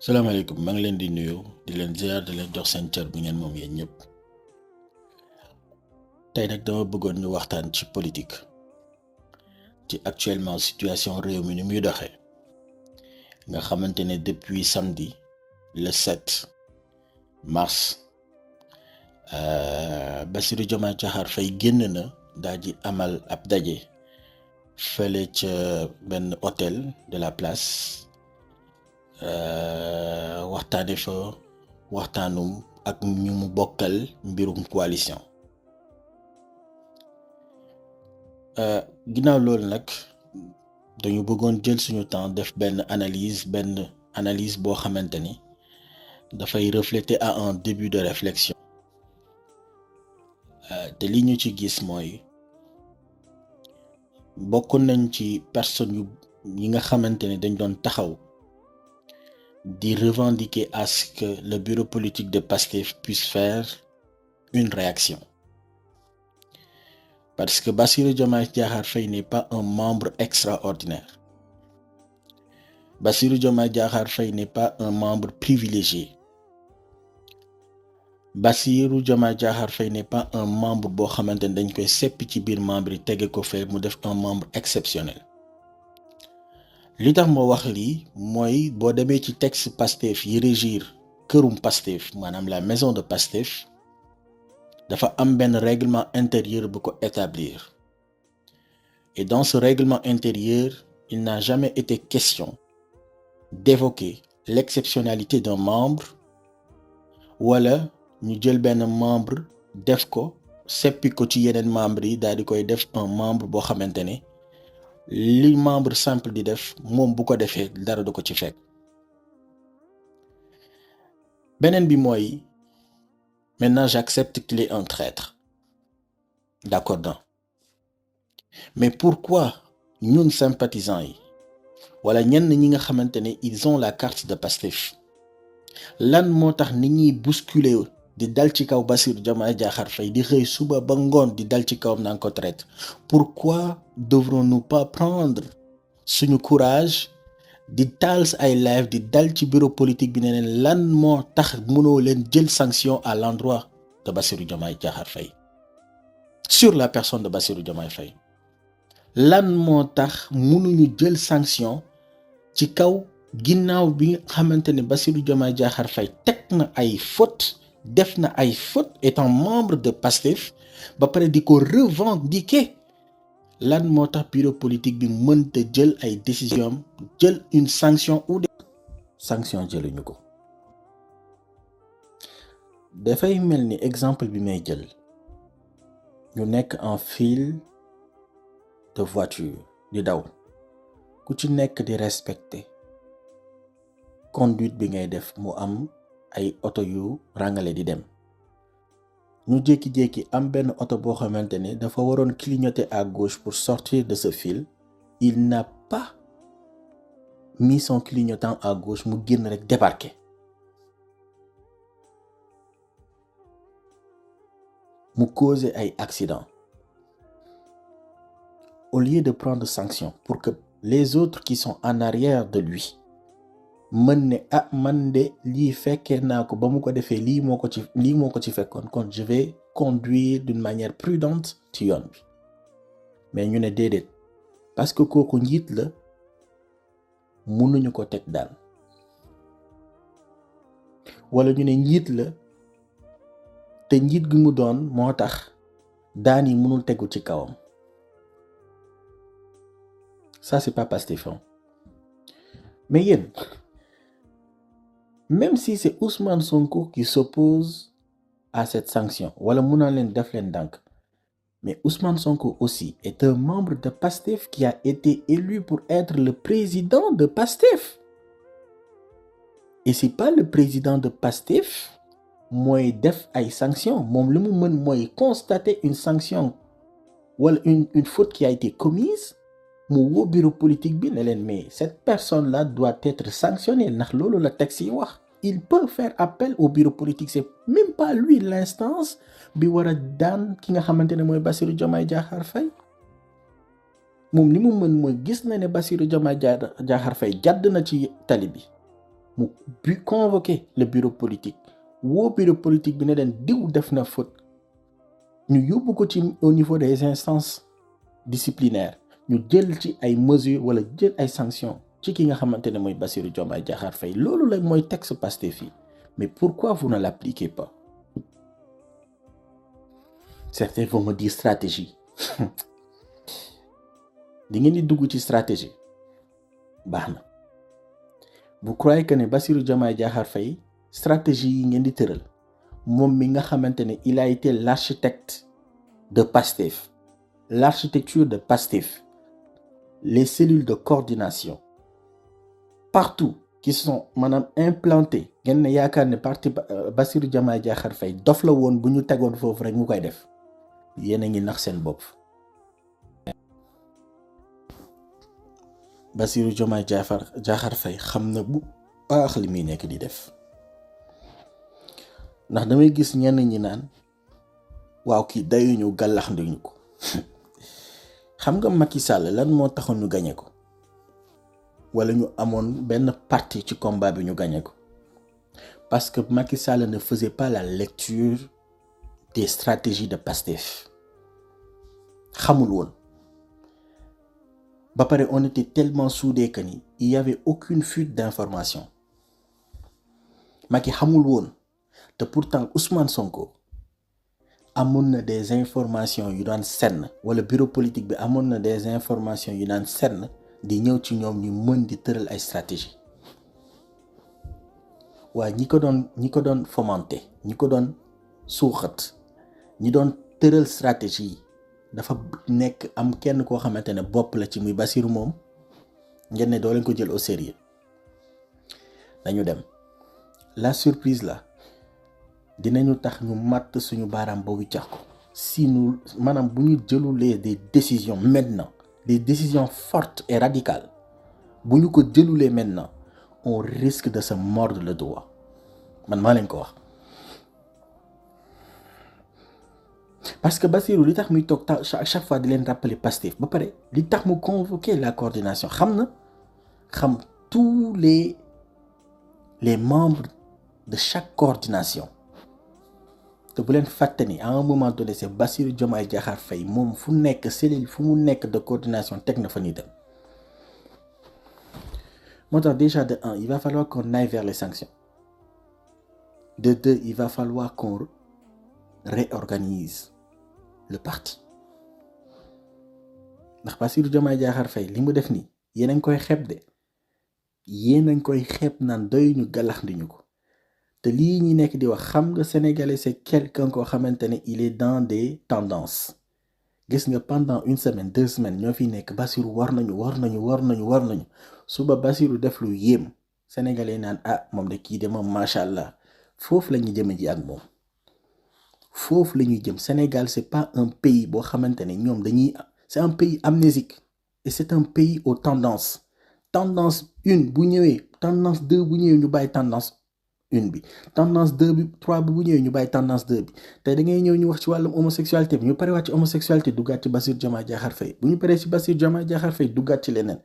salaamaaleykum maa ngi leen di nuyu di leen ziar di leen jox seen cër bi ngeen moom yéen ñëpp tey nag dama bëggoon ñu waxtaan ci politique ci actuellement situation réew mi ni muy doxee nga xamante ne depuis samedi le 7 mars Bassirou Diomaye Diakhar Faye génn na daal di amal ab daje fële ca benn hôtel de la place waxtaane fa waxtaanum ak ñu mu bokkal mbirum coalition ginnaaw loolu nag dañu bëggoon jël suñu temps def benn analyse boo xamante ni dafay refléter à un début de réflexion te li ñu ci gis mooy bokk nañ ci personnes yi nga xamante ne dañ doon taxaw di revendiquer à ce que le bureau politique de Pastef puisse faire une réaction. Parce que Bassirou Diomaye Diakhar Faye n'est pas un membre extraordinaire. Bassirou Diomaye Diakhar Faye n'est pas un membre privilégié. Bassirou Diomaye Diakhar Faye n'est pas un membre boo xamante ne dañ koy seppi ci biir membre yi tege ko fee mu def un membre exceptionnel. li tax moo wax lii mooy boo demee ci texte Pastef yi régir kërum Pastef maanaam la maison de Pastef dafa am benn règlement intérieur bu ko établir et dans ce règlement intérieur il n'a jamais été question d'évoquer l'exceptionnalité d'un membre wala ñu jël benn membre def ko seppi ko ci yeneen membre yi daal di koy def un membre boo xamante ne li membre simple di def moom bu ko defee dara du ko ci fekk beneen bi mooy maintenant j'accepte qu'il est un traître d'accord non mais pourquoi ñun sympathisants yi wala ñenn ñi nga xamante ne ils ont la carte de Pastef lan moo tax nit ñuy bousculer di dal ci kaw Bassirou Diomaye Diakhar Faye di xëy suba ba ngoon di dal ci kawam naan ko traître pourquoi devrons-nous pas prendre suñu courage di taal ay live di dal ci bureau politique bi ne leen lan moo tax mënoo leen jël sanction à l'endroit de Bassirou Diomaye Diakhar Faye sur la personne de Bassirou Diomaye Faye lan moo tax mënuñu jël sanction ci kaw ginnaaw bi nga xamante ne Bassirou Diomaye Diakhar Faye teg na ay fautes def na ay fautes étant membre de Pastef ba pare di ko revendiquer lan moo tax bureau politique bi mënta jël ay décision jël une sanction ou des sanctions jëluñu ko dafay mel ni exemple bi may jël ñu nekk en file de voiture di daw ku ci nekk di respecter conduite bi ngay def mu am ay oto yu rangale di dem ñu jékki-jékki am benn oto boo xamante ne dafa waroon clignoter à gauche pour sortir de ce fil il n'a pas mis son clignotant à gauche mu génn rek débarquer mu causer ay accident au lieu de prendre sanction pour que les autres qui sont en arrière de lui mën ne man de lii fekkee naa ko ba mu ko defee lii moo ko ci fekkoon kon je vais conduire d'une manière prudente ci yoon bi mais ñu ne déedéet parce que kooku njiit la mënuñu ko teg daan wala ñu ne njiit la te njiit gi mu doon moo tax daan yi mënul tegu ci kawam ça c'est pas Pastefan mais yéen même si c'est Ousmane Sonko qui s'oppose à cette sanction wala mun naa leen def leen dànk mais Ousmane Sonko aussi est un membre de Pastef qui a été élu pour être le président de Pastef et c'est pas le président de Pastef mooy def ay sanctions moom li mu mën mooy constater une sanction wala une faute qui a été commise mu woo bureau politique bi ne leen mais cette personne là doit être sanctionnée ndax loolu la texte yi wax il peut faire appel au bureau politique c'est même pas lui l'instance bi war a daan ki nga xamante ne mooy Bassirou Diomaye Diakhar Faye moom li mu mën mooy gis na ne Bassirou Diomaye Diakhar Faye jàdd na ci tali bi mu convoqué le bureau politique woo bureau politique bi ne leen diw def na faute ñu yóbbu ko ci au niveau des instances disciplinaires ñu jël ci ay mesures wala jël ay sanctions ci ki nga xamante ne mooy Bassirou Diomaye Diakhar Faye loolu la mooy texte Pastef yi mais pourquoi vous ne l'appliquez pas? Certains vont me dire stratégie di ngeen di dugg ci stratégie baax na. Vous croyez que ne Bassirou Diomaye Diakhar Faye stratégie yi ngeen di tëral moom mi nga xamante ne il a été l'architecte de Pastef, l'architecture de Pastef, les cellules de coordination partout qui sont maanaam implantées ngeen ne yaakaar ne parti Bassirou Diomaye Diakhar Faye dof la woon bu ñu tegoon foofu rek mu koy def yéen a ngi nax seen bopp. Bassirou Diomaye Diakhar Faye xam na bu baax li muy nekk di def ndax damay gis ñenn ñi naan waaw kii dayuñu gàllax ndiñu ko xam nga Macky Sall lan moo taxoon ñu gañe ko wala ñu amoon benn parti ci combat bi ñu gañe ko parce que Macky Sall ne faisait pas la lecture des stratégies de Pastef xamul woon ba pare on était tellement soudés que ni il y avait aucune fuite d'information Macky xamul woon te pourtant Ousmane Sonko amoon na des informations yu daan senn wala bureau politique bi amoon na des informations yu daan senn di ñëw ci ñoom ñu mën di tëral ay stratégie waaye ñi ko doon fomenter ñi ko doon suuxat ñi doon tëral stratégie yi dafa nekk am kenn koo xamante ne bopp la ci muy Bassirou moom ngeen ne doo leen ko jël au sérieux dañu dem la surprise là dinañu tax ñu matt suñu baaraam boobu cax ko si nous maanaam bu ñu jëlulee des décisions maintenant des décisions fortes et radicales bu ñu ko jëlulee maintenant on risque de se mordre le doigt man maa leen ko wax. Parce que Bassirou li tax muy toog chaque fois di leen rappeler Pastef ba pare li tax mu convoquer la coordination xam tous les membres de chaque coordination te bu leen fàtte ni à un moment donné c'est Bassirou Diomaye Diakhar Faye moom fu nekk cellule fu mu nekk de coordination teg na fa ni dem moo tax déjà de 1 il va falloir qu'on aille vers les sanctions de 2 il va falloir qu'on réorganise le parti ndax Bassirou Diomaye Diakhar Faye li mu def nii yéen a ngi koy xeeb de yéen a ngi koy xeeb naan doy ñu gàllax ndiñu ko te lii ñi nekk di wax xam nga sénégalais c'est quelqu'un koo xamante ne il est dans des tendances gis nga pendant 1 semaine 2 semaines ñoo fi nekk Bassirou war nañu suba Bassirou def lu yéem sénégalais naan moom de kii de moom macha allah foofu la ñu jëme ji ak moom foofu la ñuy jëm. Sénégal c'est pas un pays boo xamante ne ñoom c'est un pays amnésique et c'est un pays aux tendances. Tendance 1 bu ñëwee tendance 2 bu ñëwee ñu bàyyi tendance 1 bi tendance 2 bi 3 bi bu ñëwee ñu bàyyi tendance 2 bi tey da ngay ñëw ñu wax ci wàllum homosexualité bi ñu pare wax ci homosexualité duggaat ci Bassirou Diomaye Diakhar Faye bu ñu paree ci Bassirou Diomaye Diakhar Faye duggaat ci leneen